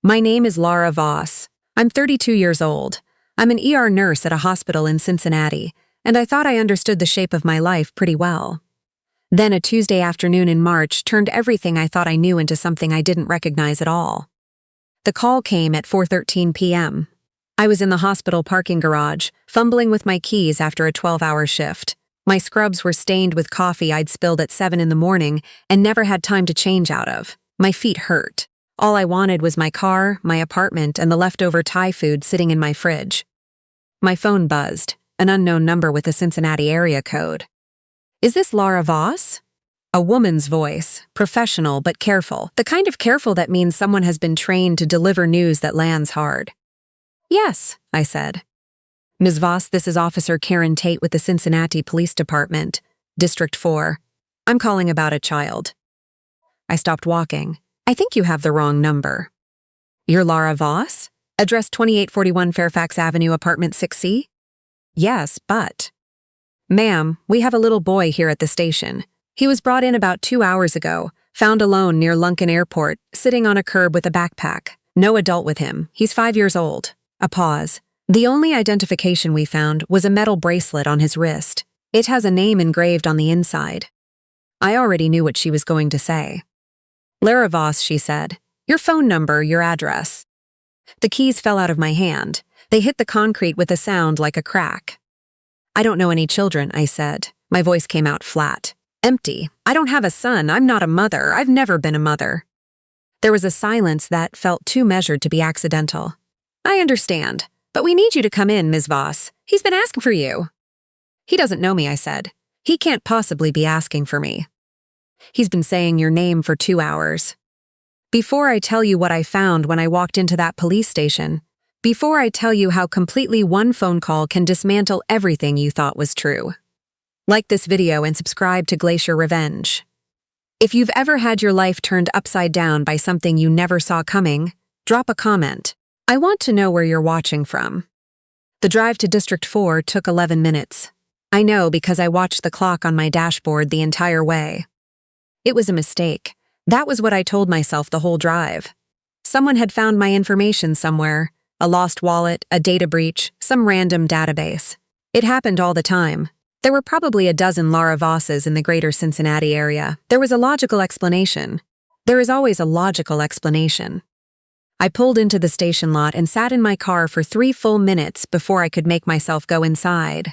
My name is Lara Voss. I'm 32 years old. I'm an ER nurse at a hospital in Cincinnati, and I thought I understood the shape of my life pretty well. Then a Tuesday afternoon in March turned everything I thought I knew into something I didn't recognize at all. The call came at 4:13 p.m. I was in the hospital parking garage, fumbling with my keys after a 12-hour shift. My scrubs were stained with coffee I'd spilled at 7 in the morning and never had time to change out of. My feet hurt. All I wanted was my car, my apartment, and the leftover Thai food sitting in my fridge. My phone buzzed, an unknown number with a Cincinnati area code. "Is this Lara Voss?" A woman's voice, professional but careful, the kind of careful that means someone has been trained to deliver news that lands hard. "Yes," I said. "Ms. Voss, this is Officer Karen Tate with the Cincinnati Police Department, District 4. I'm calling about a child." I stopped walking. "I think you have the wrong number." "You're Lara Voss? Address 2841 Fairfax Avenue, Apartment 6C? "Yes, but..." "Ma'am, we have a little boy here at the station. He was brought in about 2 hours ago, found alone near Lunken Airport, sitting on a curb with a backpack. No adult with him. He's 5 years old." A pause. "The only identification we found was a metal bracelet on his wrist. It has a name engraved on the inside." I already knew what she was going to say. "Lara Voss," she said. "Your phone number, your address." The keys fell out of my hand. They hit the concrete with a sound like a crack. "I don't know any children," I said. My voice came out flat. "Empty. I don't have a son. I'm not a mother. I've never been a mother." There was a silence that felt too measured to be accidental. "I understand, but we need you to come in, Ms. Voss. He's been asking for you." "He doesn't know me," I said. "He can't possibly be asking for me." "He's been saying your name for 2 hours. Before I tell you what I found when I walked into that police station, before I tell you how completely one phone call can dismantle everything you thought was true. Like this video and subscribe to Glacier Revenge. If you've ever had your life turned upside down by something you never saw coming, drop a comment. I want to know where you're watching from. The drive to District 4 took 11 minutes. I know because I watched the clock on my dashboard the entire way. It was a mistake. That was what I told myself the whole drive. Someone had found my information somewhere. A lost wallet, a data breach, some random database. It happened all the time. There were probably a dozen Lara Vosses in the greater Cincinnati area. There was a logical explanation. There is always a logical explanation. I pulled into the station lot and sat in my car for 3 full minutes before I could make myself go inside.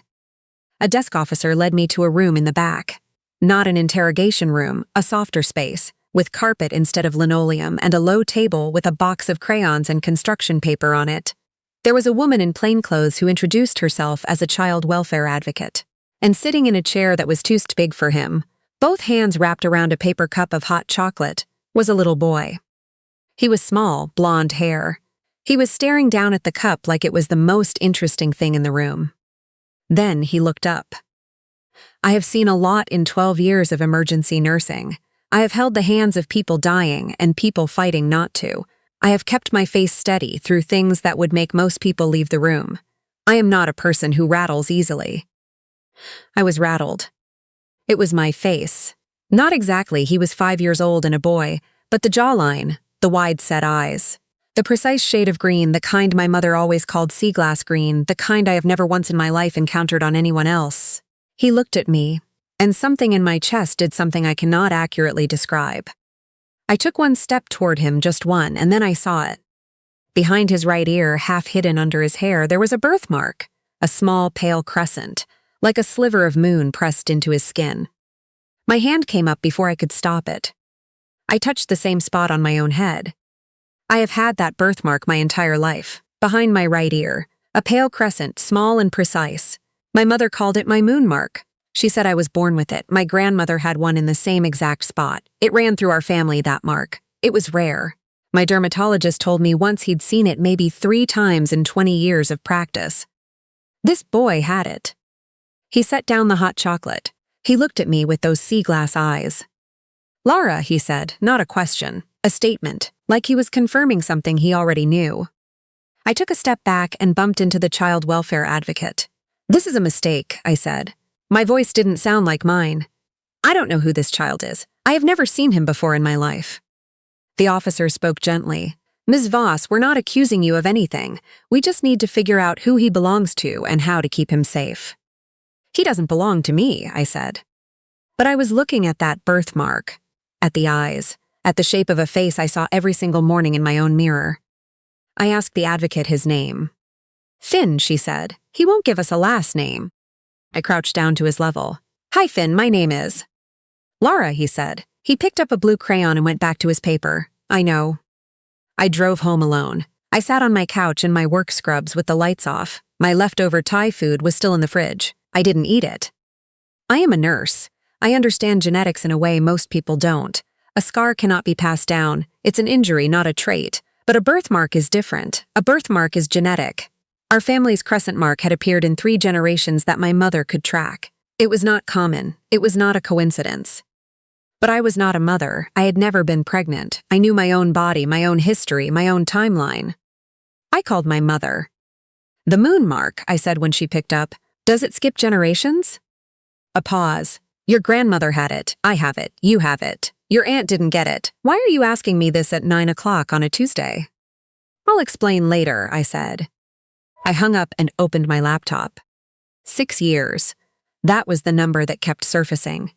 A desk officer led me to a room in the back. Not an interrogation room, a softer space, with carpet instead of linoleum and a low table with a box of crayons and construction paper on it. There was a woman in plainclothes who introduced herself as a child welfare advocate. And sitting in a chair that was too big for him, both hands wrapped around a paper cup of hot chocolate, was a little boy. He was small, blonde hair. He was staring down at the cup like it was the most interesting thing in the room. Then he looked up. I have seen a lot in 12 years of emergency nursing. I have held the hands of people dying and people fighting not to. I have kept my face steady through things that would make most people leave the room. I am not a person who rattles easily. I was rattled. It was my face. Not exactly, he was 5 years old and a boy, but the jawline, the wide-set eyes. The precise shade of green, the kind my mother always called sea glass green, the kind I have never once in my life encountered on anyone else. He looked at me, and something in my chest did something I cannot accurately describe. I took one step toward him, just one, and then I saw it. Behind his right ear, half hidden under his hair, there was a birthmark, a small, pale crescent, like a sliver of moon pressed into his skin. My hand came up before I could stop it. I touched the same spot on my own head. I have had that birthmark my entire life, behind my right ear, a pale crescent, small and precise. My mother called it my moon mark. She said I was born with it. My grandmother had one in the same exact spot. It ran through our family, that mark. It was rare. My dermatologist told me once he'd seen it maybe 3 times in 20 years of practice. This boy had it. He set down the hot chocolate. He looked at me with those sea glass eyes. "Lara," he said, not a question, a statement, like he was confirming something he already knew. I took a step back and bumped into the child welfare advocate. "This is a mistake," I said. My voice didn't sound like mine. "I don't know who this child is. I have never seen him before in my life." The officer spoke gently. Ms. Voss, we're not accusing you of anything. We just need to figure out who he belongs to and how to keep him safe. He doesn't belong to me, I said. But I was looking at that birthmark, at the eyes, at the shape of a face I saw every single morning in my own mirror. I asked the advocate his name. Finn, she said. He won't give us a last name. I crouched down to his level. Hi, Finn, my name is Lara, he said. He picked up a blue crayon and went back to his paper. I know. I drove home alone. I sat on my couch in my work scrubs with the lights off. My leftover Thai food was still in the fridge. I didn't eat it. I am a nurse. I understand genetics in a way most people don't. A scar cannot be passed down. It's an injury, not a trait. But a birthmark is different. A birthmark is genetic. Our family's crescent mark had appeared in 3 generations that my mother could track. It was not common. It was not a coincidence. But I was not a mother. I had never been pregnant. I knew my own body, my own history, my own timeline. I called my mother. The moon mark, I said when she picked up. Does it skip generations? A pause. Your grandmother had it. I have it. You have it. Your aunt didn't get it. Why are you asking me this at 9 o'clock on a Tuesday? I'll explain later, I said. I hung up and opened my laptop. 6 years. That was the number that kept surfacing.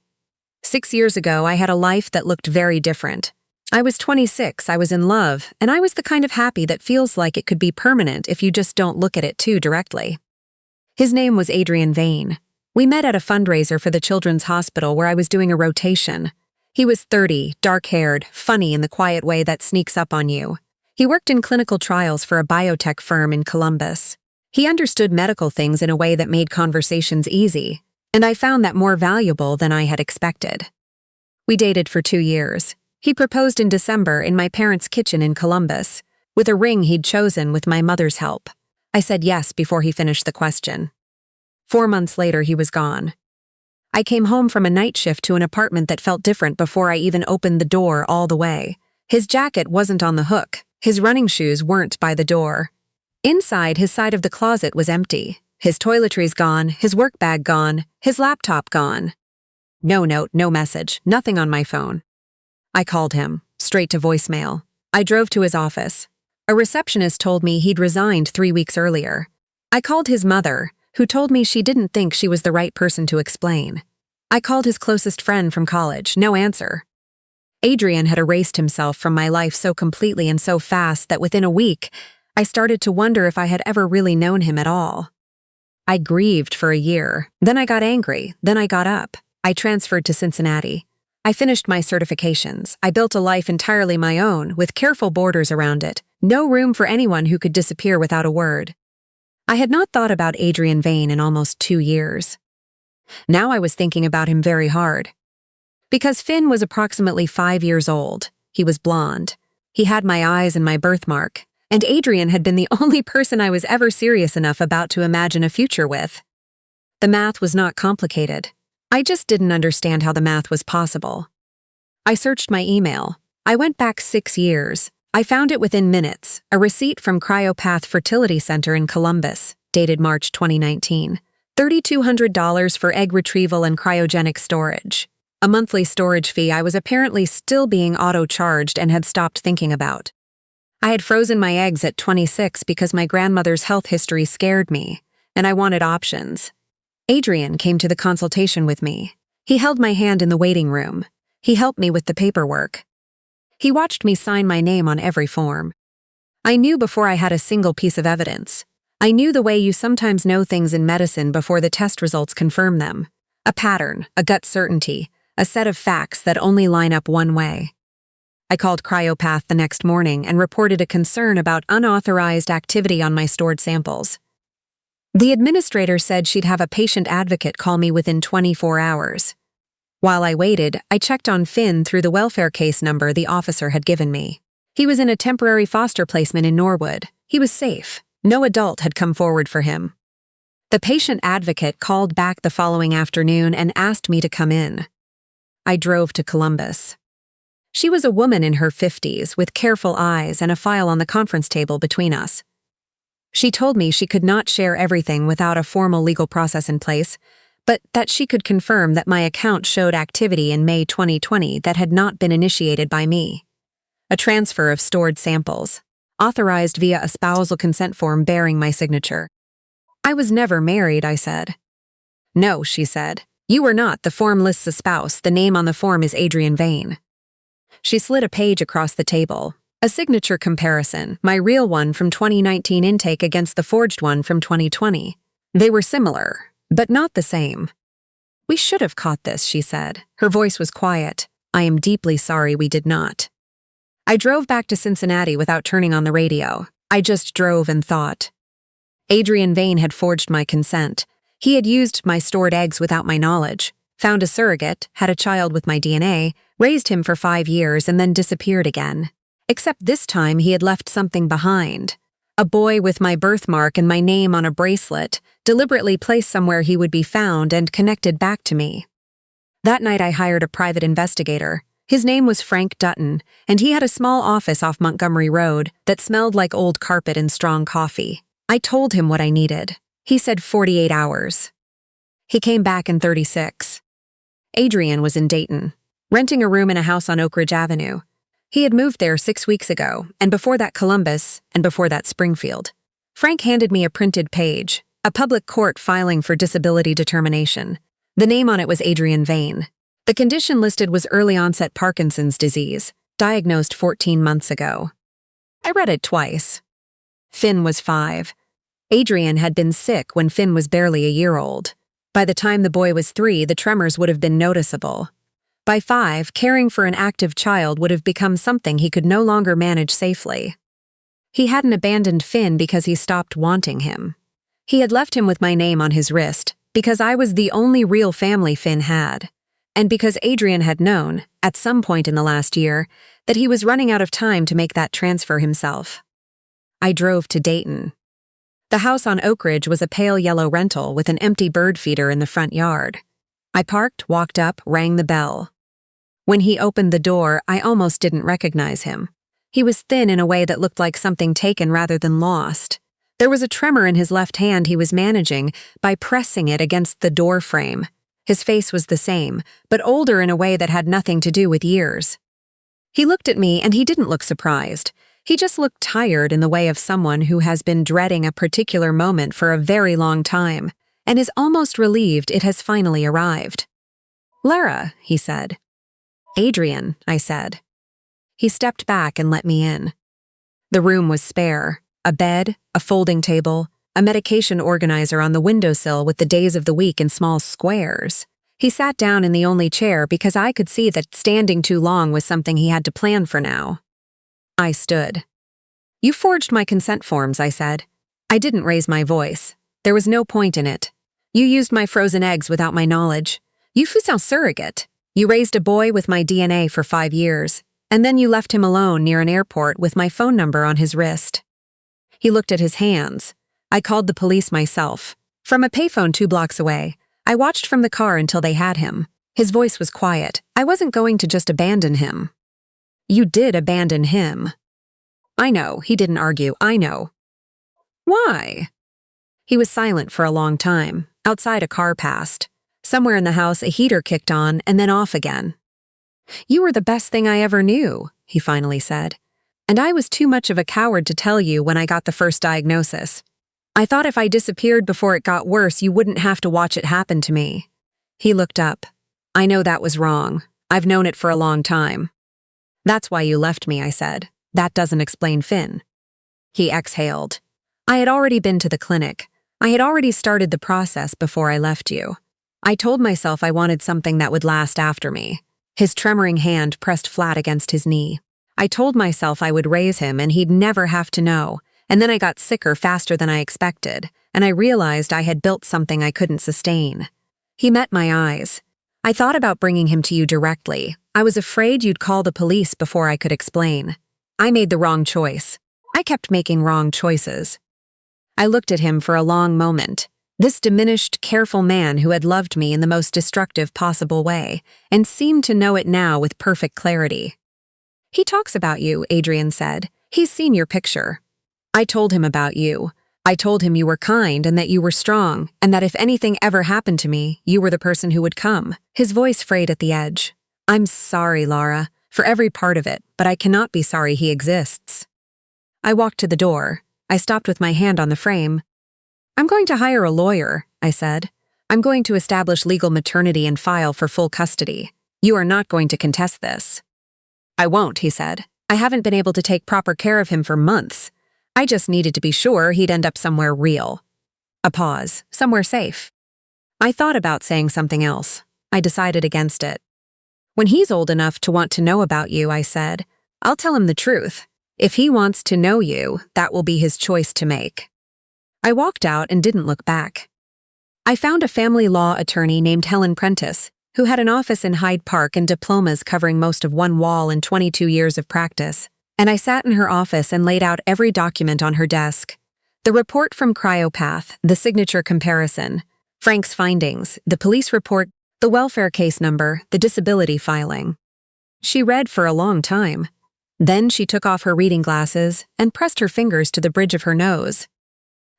6 years ago, I had a life that looked very different. I was 26, I was in love, and I was the kind of happy that feels like it could be permanent if you just don't look at it too directly. His name was Adrian Vane. We met at a fundraiser for the Children's Hospital where I was doing a rotation. He was 30, dark-haired, funny in the quiet way that sneaks up on you. He worked in clinical trials for a biotech firm in Columbus. He understood medical things in a way that made conversations easy, and I found that more valuable than I had expected. We dated for 2 years. He proposed in December in my parents' kitchen in Columbus, with a ring he'd chosen with my mother's help. I said yes before he finished the question. 4 months later, he was gone. I came home from a night shift to an apartment that felt different before I even opened the door all the way. His jacket wasn't on the hook. His running shoes weren't by the door. Inside, his side of the closet was empty. His toiletries gone, his work bag gone, his laptop gone. No note, no message, nothing on my phone. I called him, straight to voicemail. I drove to his office. A receptionist told me he'd resigned 3 weeks earlier. I called his mother, who told me she didn't think she was the right person to explain. I called his closest friend from college, no answer. Adrian had erased himself from my life so completely and so fast that within a week, I started to wonder if I had ever really known him at all. I grieved for a year, then I got angry, then I got up. I transferred to Cincinnati. I finished my certifications. I built a life entirely my own, with careful borders around it, no room for anyone who could disappear without a word. I had not thought about Adrian Vane in almost 2 years. Now I was thinking about him very hard. Because Finn was approximately 5 years old. He was blonde. He had my eyes and my birthmark. And Adrian had been the only person I was ever serious enough about to imagine a future with. The math was not complicated. I just didn't understand how the math was possible. I searched my email. I went back 6 years. I found it within minutes, a receipt from Cryopath Fertility Center in Columbus, dated March 2019. $3,200 for egg retrieval and cryogenic storage. A monthly storage fee I was apparently still being auto-charged and had stopped thinking about. I had frozen my eggs at 26 because my grandmother's health history scared me, and I wanted options. Adrian came to the consultation with me. He held my hand in the waiting room. He helped me with the paperwork. He watched me sign my name on every form. I knew before I had a single piece of evidence. I knew the way you sometimes know things in medicine before the test results confirm them. A pattern, a gut certainty, a set of facts that only line up one way. I called Cryopath the next morning and reported a concern about unauthorized activity on my stored samples. The administrator said she'd have a patient advocate call me within 24 hours. While I waited, I checked on Finn through the welfare case number the officer had given me. He was in a temporary foster placement in Norwood. He was safe. No adult had come forward for him. The patient advocate called back the following afternoon and asked me to come in. I drove to Columbus. She was a woman in her 50s with careful eyes and a file on the conference table between us. She told me she could not share everything without a formal legal process in place, but that she could confirm that my account showed activity in May 2020 that had not been initiated by me. A transfer of stored samples. authorized via a spousal consent form bearing my signature. I was never married, I said. No, she said. You were not. The form lists a spouse. The name on the form is Adrian Vane. She slid a page across the table. A signature comparison, my real one from 2019 intake against the forged one from 2020. They were similar, but not the same. We should have caught this, she said. Her voice was quiet. I am deeply sorry we did not. I drove back to Cincinnati without turning on the radio. I just drove and thought. Adrian Vane had forged my consent. He had used my stored eggs without my knowledge, found a surrogate, had a child with my DNA, raised him for 5 years, and then disappeared again. Except this time he had left something behind. A boy with my birthmark and my name on a bracelet, deliberately placed somewhere he would be found and connected back to me. That night I hired a private investigator. His name was Frank Dutton, and he had a small office off Montgomery Road that smelled like old carpet and strong coffee. I told him what I needed. He said 48 hours. He came back in 36. Adrian was in Dayton, renting a room in a house on Oak Ridge Avenue. He had moved there 6 weeks ago, and before that Columbus, and before that Springfield. Frank handed me a printed page, a public court filing for disability determination. The name on it was Adrian Vane. The condition listed was early-onset Parkinson's disease, diagnosed 14 months ago. I read it twice. Finn was 5. Adrian had been sick when Finn was barely a year old. By the time the boy was 3, the tremors would have been noticeable. By 5, caring for an active child would have become something he could no longer manage safely. He hadn't abandoned Finn because he stopped wanting him. He had left him with my name on his wrist because I was the only real family Finn had, and because Adrian had known, at some point in the last year, that he was running out of time to make that transfer himself. I drove to Dayton. The house on Oak Ridge was a pale yellow rental with an empty bird feeder in the front yard. I parked, walked up, rang the bell. When he opened the door, I almost didn't recognize him. He was thin in a way that looked like something taken rather than lost. There was a tremor in his left hand he was managing by pressing it against the door frame. His face was the same, but older in a way that had nothing to do with years. He looked at me and he didn't look surprised. He just looked tired in the way of someone who has been dreading a particular moment for a very long time and is almost relieved it has finally arrived. "Lara," he said. "Adrian," I said. He stepped back and let me in. The room was spare. A bed, a folding table, a medication organizer on the windowsill with the days of the week in small squares. He sat down in the only chair because I could see that standing too long was something he had to plan for now. I stood. "You forged my consent forms," I said. I didn't raise my voice. There was no point in it. "You used my frozen eggs without my knowledge. You fused a surrogate. You raised a boy with my DNA for 5 years, and then you left him alone near an airport with my phone number on his wrist." He looked at his hands. I called the police myself. From a payphone 2 blocks away, I watched from the car until they had him. His voice was quiet. I wasn't going to just abandon him. "You did abandon him." "I know," he didn't argue. "I know." "Why?" He was silent for a long time. Outside a car passed. Somewhere in the house, a heater kicked on and then off again. "You were the best thing I ever knew," he finally said. "And I was too much of a coward to tell you when I got the first diagnosis. I thought if I disappeared before it got worse, you wouldn't have to watch it happen to me." He looked up. "I know that was wrong. I've known it for a long time." "That's why you left me," I said. "That doesn't explain Finn." He exhaled. "I had already been to the clinic. I had already started the process before I left you. I told myself I wanted something that would last after me." His tremoring hand pressed flat against his knee. "I told myself I would raise him and he'd never have to know, and then I got sicker faster than I expected, and I realized I had built something I couldn't sustain." He met my eyes. "I thought about bringing him to you directly. I was afraid you'd call the police before I could explain. I made the wrong choice. I kept making wrong choices." I looked at him for a long moment. This diminished, careful man who had loved me in the most destructive possible way, and seemed to know it now with perfect clarity. "He talks about you," Adrian said. "He's seen your picture." I told him about you. I told him you were kind and that you were strong, and that if anything ever happened to me, you were the person who would come. His voice frayed at the edge. "I'm sorry, Lara, for every part of it, but I cannot be sorry he exists." I walked to the door. I stopped with my hand on the frame. "I'm going to hire a lawyer," I said. "I'm going to establish legal maternity and file for full custody. You are not going to contest this." "I won't," he said. "I haven't been able to take proper care of him for months. I just needed to be sure he'd end up somewhere real." A pause. Somewhere safe. I thought about saying something else. I decided against it. "When he's old enough to want to know about you," I said, "I'll tell him the truth. If he wants to know you, that will be his choice to make." I walked out and didn't look back. I found a family law attorney named Helen Prentice, who had an office in Hyde Park and diplomas covering most of one wall and 22 years of practice, and I sat in her office and laid out every document on her desk. The report from Cryopath, the signature comparison, Frank's findings, the police report, the welfare case number, the disability filing. She read for a long time. Then she took off her reading glasses and pressed her fingers to the bridge of her nose.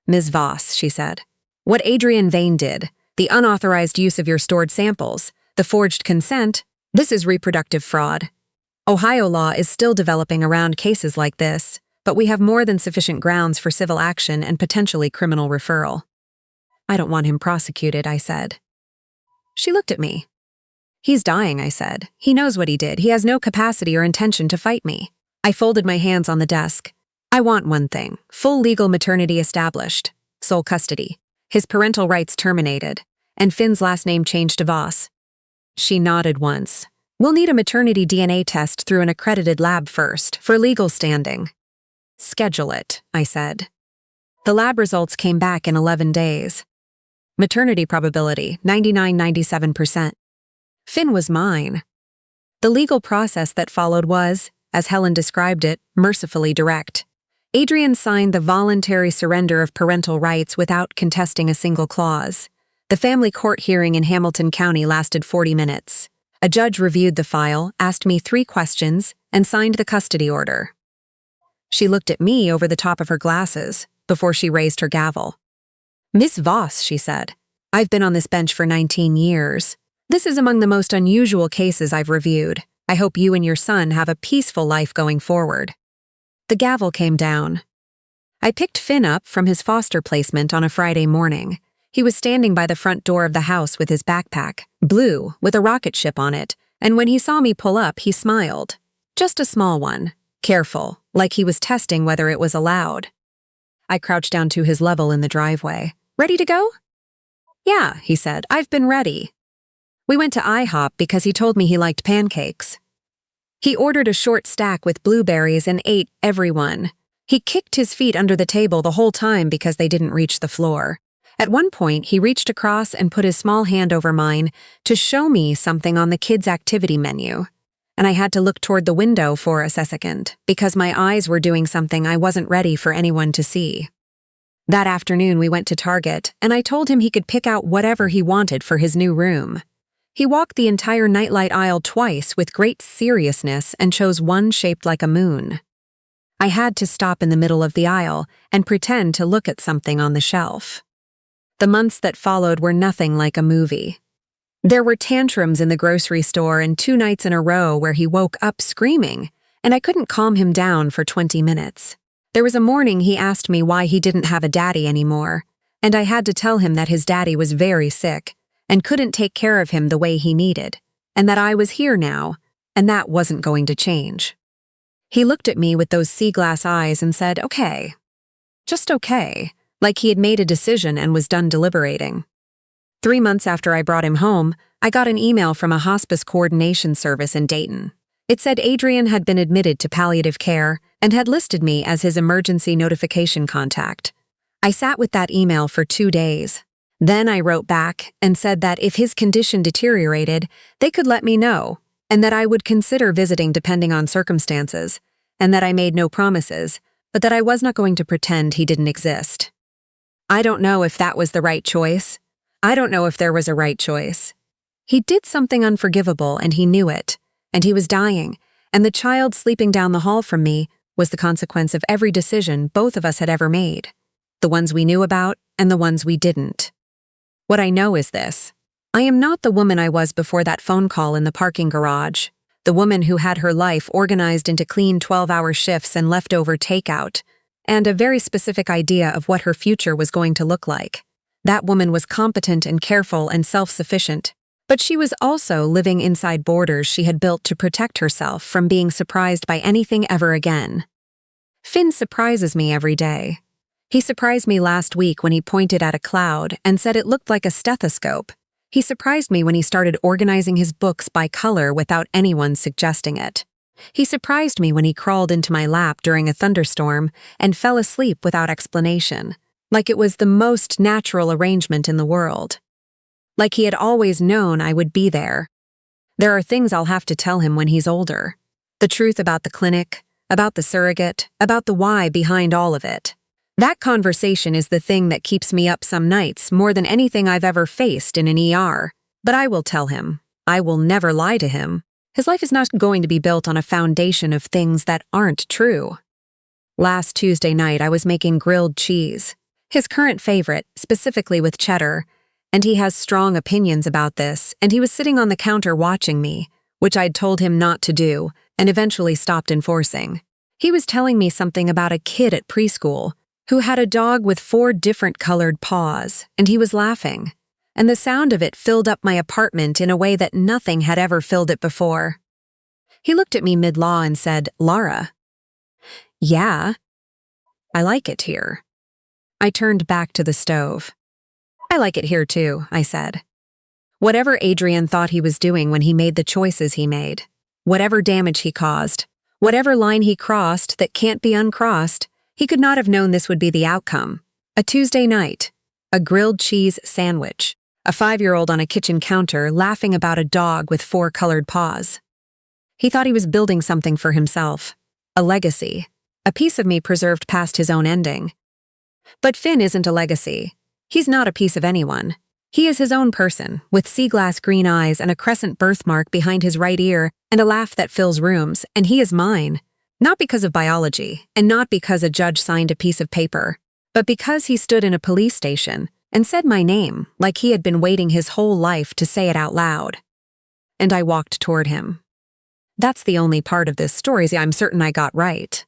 "Ms. Voss," she said, "what Adrian Vane did, the unauthorized use of your stored samples, the forged consent, this is reproductive fraud. Ohio law is still developing around cases like this, but we have more than sufficient grounds for civil action and potentially criminal referral." "I don't want him prosecuted," I said. She looked at me. "He's dying," I said. "He knows what he did. He has no capacity or intention to fight me." I folded my hands on the desk. "I want one thing: full legal maternity established, sole custody, his parental rights terminated, and Finn's last name changed to Voss." She nodded once. "We'll need a maternity DNA test through an accredited lab first, for legal standing." "Schedule it," I said. The lab results came back in 11 days. Maternity probability, 99-97%. Finn was mine. The legal process that followed was, as Helen described it, mercifully direct. Adrian signed the voluntary surrender of parental rights without contesting a single clause. The family court hearing in Hamilton County lasted 40 minutes. A judge reviewed the file, asked me 3 questions, and signed the custody order. She looked at me over the top of her glasses before she raised her gavel. "Miss Voss," she said, "I've been on this bench for 19 years. This is among the most unusual cases I've reviewed. I hope you and your son have a peaceful life going forward." The gavel came down. I picked Finn up from his foster placement on a Friday morning. He was standing by the front door of the house with his backpack, blue, with a rocket ship on it, and when he saw me pull up, he smiled. Just a small one, careful, like he was testing whether it was allowed. I crouched down to his level in the driveway. "Ready to go?" "Yeah," he said, "I've been ready." We went to IHOP because he told me he liked pancakes. He ordered a short stack with blueberries and ate every one. He kicked his feet under the table the whole time because they didn't reach the floor. At one point, he reached across and put his small hand over mine to show me something on the kids' activity menu. And I had to look toward the window for a second because my eyes were doing something I wasn't ready for anyone to see. That afternoon, we went to Target, and I told him he could pick out whatever he wanted for his new room. He walked the entire nightlight aisle twice with great seriousness and chose one shaped like a moon. I had to stop in the middle of the aisle and pretend to look at something on the shelf. The months that followed were nothing like a movie. There were tantrums in the grocery store and 2 nights in a row where he woke up screaming, and I couldn't calm him down for 20 minutes. There was a morning he asked me why he didn't have a daddy anymore, and I had to tell him that his daddy was very sick and couldn't take care of him the way he needed, and that I was here now, and that wasn't going to change. He looked at me with those sea glass eyes and said, "Okay." Just okay, like he had made a decision and was done deliberating. 3 months after I brought him home, I got an email from a hospice coordination service in Dayton. It said Adrian had been admitted to palliative care and had listed me as his emergency notification contact. I sat with that email for 2 days. Then I wrote back and said that if his condition deteriorated, they could let me know, and that I would consider visiting depending on circumstances, and that I made no promises, but that I was not going to pretend he didn't exist. I don't know if that was the right choice. I don't know if there was a right choice. He did something unforgivable, and he knew it, and he was dying, and the child sleeping down the hall from me was the consequence of every decision both of us had ever made, the ones we knew about and the ones we didn't. What I know is this: I am not the woman I was before that phone call in the parking garage, the woman who had her life organized into clean 12-hour shifts and leftover takeout, and a very specific idea of what her future was going to look like. That woman was competent and careful and self-sufficient, but she was also living inside borders she had built to protect herself from being surprised by anything ever again. Finn surprises me every day. He surprised me last week when he pointed at a cloud and said it looked like a stethoscope. He surprised me when he started organizing his books by color without anyone suggesting it. He surprised me when he crawled into my lap during a thunderstorm and fell asleep without explanation, like it was the most natural arrangement in the world. Like he had always known I would be there. There are things I'll have to tell him when he's older. The truth about the clinic, about the surrogate, about the why behind all of it. That conversation is the thing that keeps me up some nights more than anything I've ever faced in an ER. But I will tell him. I will never lie to him. His life is not going to be built on a foundation of things that aren't true. Last Tuesday night, I was making grilled cheese, his current favorite, specifically with cheddar, and he has strong opinions about this, and he was sitting on the counter watching me, which I'd told him not to do, and eventually stopped enforcing. He was telling me something about a kid at preschool who had a dog with 4 different colored paws, and he was laughing, and the sound of it filled up my apartment in a way that nothing had ever filled it before. He looked at me mid-law and said, "Lara." "Yeah, I like it here." I turned back to the stove. "I like it here too," I said. Whatever Adrian thought he was doing when he made the choices he made, whatever damage he caused, whatever line he crossed that can't be uncrossed, he could not have known this would be the outcome. A Tuesday night, a grilled cheese sandwich, a 5-year-old on a kitchen counter laughing about a dog with 4 colored paws. He thought he was building something for himself, a legacy, a piece of me preserved past his own ending. But Finn isn't a legacy. He's not a piece of anyone. He is his own person, with sea glass green eyes and a crescent birthmark behind his right ear and a laugh that fills rooms, and he is mine. Not because of biology, and not because a judge signed a piece of paper, but because he stood in a police station and said my name like he had been waiting his whole life to say it out loud. And I walked toward him. That's the only part of this story I'm certain I got right.